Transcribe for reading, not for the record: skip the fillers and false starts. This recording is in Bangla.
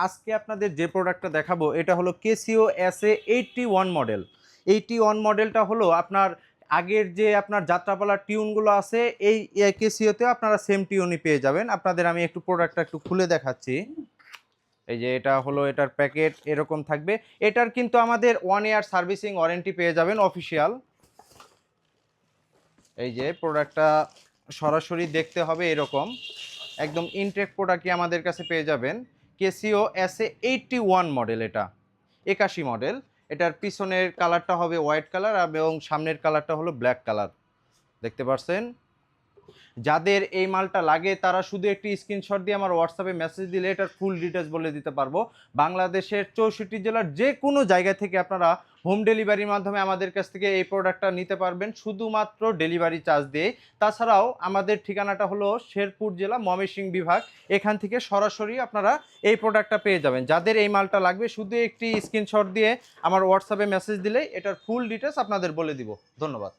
আজকে আপনাদের যে প্রোডাক্টটা দেখাবো এটা হলো কেসিও SA81 মডেল। 81 মডেলটা হলো আপনার আগের যে আপনার যাত্রাপালার টিউনগুলো আছে এই কেসিওতে আপনারা সেম টিউনই পেয়ে যাবেন। আপনাদের আমি একটু প্রোডাক্টটা একটু খুলে দেখাচ্ছি। এই যে এটা হলো এটার প্যাকেট এরকম থাকবে। এটার কিন্তু আমাদের 1 ইয়ার সার্ভিসিং ওয়ারেন্টি পেয়ে যাবেন অফিসিয়াল। এই যে প্রোডাক্টটা সরাসরি দেখতে হবে এরকম একদম ইনটেক প্রোডাক্টই আমাদের কাছে পেয়ে যাবেন। কেসিও SA81 মডেল, এটা 81 মডেল। এটার পিছনের কালারটা হবে হোয়াইট কালার এবং সামনের কালারটা হলো ব্ল্যাক কালার, দেখতে পাচ্ছেন। যাদের এই মালটা লাগে তারা শুধু একটি স্ক্রিনশট দিয়ে আমার হোয়াটসঅ্যাপে মেসেজ দিলে এটার ফুল ডিটেলস বলে দিতে পারবো। বাংলাদেশের 64 জেলার যে কোনো জায়গা থেকে আপনারা হোম ডেলিভারির মাধ্যমে আমাদের কাছ থেকে এই প্রোডাক্টটা নিতে পারবেন শুধুমাত্র ডেলিভারি চার্জ দিয়ে। তাছাড়াও আমাদের ঠিকানাটা হলো শেরপুর জেলা ময়মনসিংহ বিভাগ, এখান থেকে সরাসরি আপনারা এই প্রোডাক্টটা পেয়ে যাবেন। যাদের এই মালটা লাগবে শুধু একটি স্ক্রিনশট দিয়ে আমার হোয়াটসঅ্যাপে মেসেজ দিলেই এটার ফুল ডিটেলস আপনাদের বলে দিব। ধন্যবাদ।